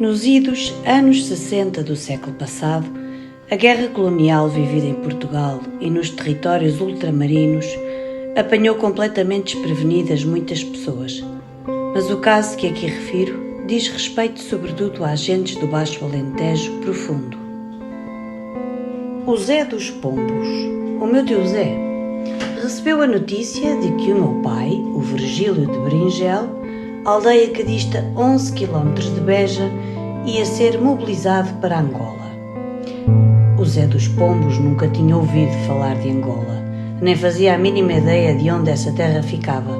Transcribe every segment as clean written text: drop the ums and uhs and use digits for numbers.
Nos idos anos 60 do século passado, a guerra colonial vivida em Portugal e nos territórios ultramarinos apanhou completamente desprevenidas muitas pessoas. Mas o caso que aqui refiro diz respeito sobretudo a gentes do Baixo Alentejo profundo. O Zé dos Pombos, o meu tio Zé, recebeu a notícia de que o meu pai, o Virgílio de Bringel, aldeia que dista 11 km de Beja, ia ser mobilizado para Angola. O Zé dos Pombos nunca tinha ouvido falar de Angola, nem fazia a mínima ideia de onde essa terra ficava.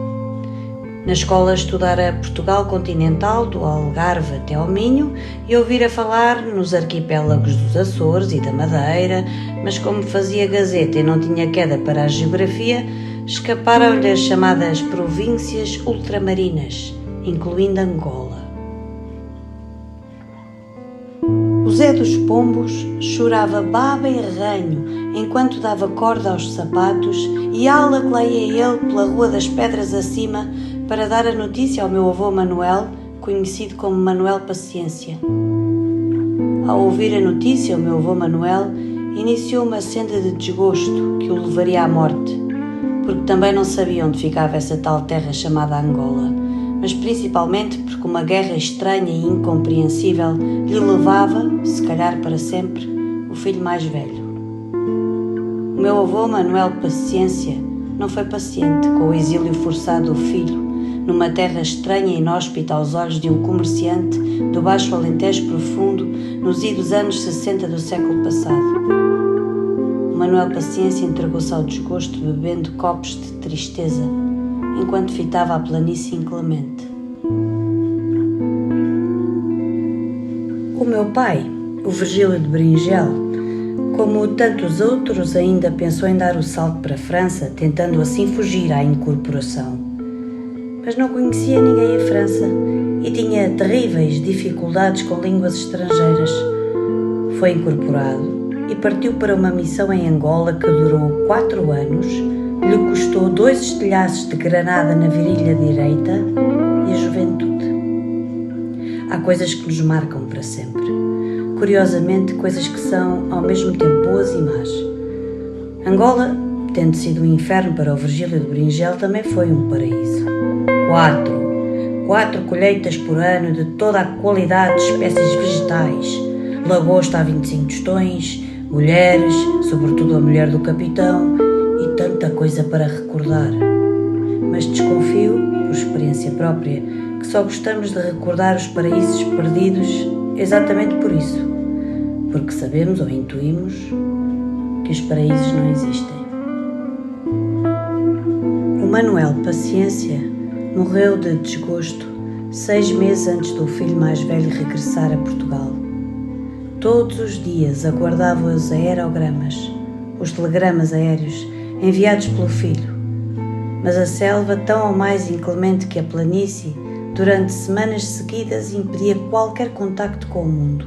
Na escola estudara Portugal continental, do Algarve até ao Minho, e ouvira falar nos arquipélagos dos Açores e da Madeira, mas como fazia gazeta e não tinha queda para a geografia, escaparam-lhe as chamadas províncias ultramarinas, incluindo Angola. O Zé dos Pombos chorava baba e ranho enquanto dava corda aos sapatos e ala que lá ia ele pela Rua das Pedras acima para dar a notícia ao meu avô Manuel, conhecido como Manuel Paciência. Ao ouvir a notícia, o meu avô Manuel iniciou uma senda de desgosto que o levaria à morte, porque também não sabia onde ficava essa tal terra chamada Angola, mas principalmente porque uma guerra estranha e incompreensível lhe levava, se calhar para sempre, o filho mais velho. O meu avô Manuel Paciência não foi paciente com o exílio forçado do filho, numa terra estranha e inóspita aos olhos de um comerciante do Baixo Alentejo profundo, nos idos anos 60 do século passado. O Manuel Paciência entregou-se ao desgosto bebendo copos de tristeza, enquanto fitava a planície inclemente. O meu pai, o Virgílio de Bringel, como tantos outros, ainda pensou em dar o salto para a França, tentando assim fugir à incorporação. Mas não conhecia ninguém em França e tinha terríveis dificuldades com línguas estrangeiras. Foi incorporado e partiu para uma missão em Angola que durou 4 anos, lhe custou 2 estilhaços de granada na virilha direita e a juventude. Há coisas que nos marcam para sempre. Curiosamente, coisas que são ao mesmo tempo boas e más. Angola, tendo sido um inferno para o Virgílio de Bringel, também foi um paraíso. 4 colheitas por ano de toda a qualidade de espécies vegetais, lagosta a 25 tostões, mulheres, sobretudo a mulher do capitão, e tanta coisa para recordar. Mas desconfio, por experiência própria, que só gostamos de recordar os paraísos perdidos exatamente por isso, porque sabemos ou intuímos que os paraísos não existem. O Manuel Paciência morreu de desgosto 6 meses antes do filho mais velho regressar a Portugal. Todos os dias aguardava os aerogramas, os telegramas aéreos enviados pelo filho, mas a selva, tão ou mais inclemente que a planície, durante semanas seguidas impedia qualquer contacto com o mundo.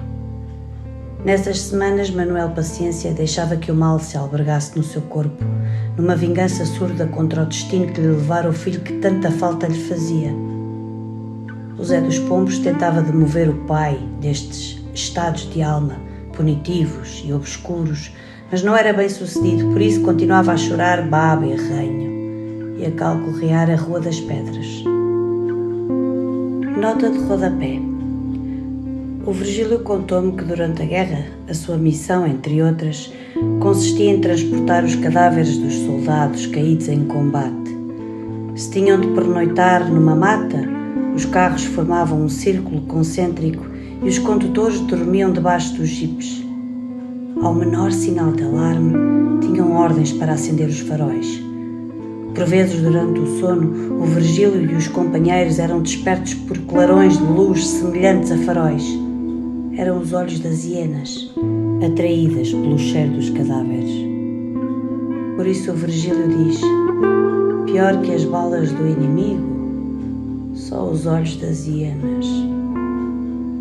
Nessas semanas, Manuel Paciência deixava que o mal se albergasse no seu corpo, numa vingança surda contra o destino que lhe levara o filho que tanta falta lhe fazia. O Zé dos Pombos tentava demover o pai destes estados de alma, punitivos e obscuros, mas não era bem sucedido, por isso continuava a chorar baba e ranho e a calcorrear a Rua das Pedras. Nota de rodapé. O Virgílio contou-me que durante a guerra, a sua missão, entre outras, consistia em transportar os cadáveres dos soldados caídos em combate. Se tinham de pernoitar numa mata, os carros formavam um círculo concêntrico e os condutores dormiam debaixo dos jipes. Ao menor sinal de alarme, tinham ordens para acender os faróis. Por vezes, durante o sono, o Virgílio e os companheiros eram despertos por clarões de luz semelhantes a faróis. Eram os olhos das hienas, atraídas pelo cheiro dos cadáveres. Por isso o Virgílio diz: pior que as balas do inimigo, só os olhos das hienas.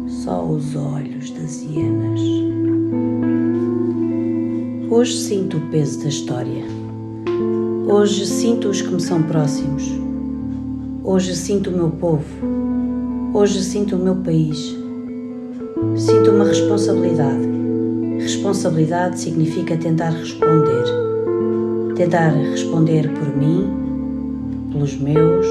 Só os olhos das hienas. Hoje sinto o peso da história. Hoje sinto os que me são próximos. Hoje sinto o meu povo. Hoje sinto o meu país. Sinto uma responsabilidade. Responsabilidade significa tentar responder. Tentar responder por mim, pelos meus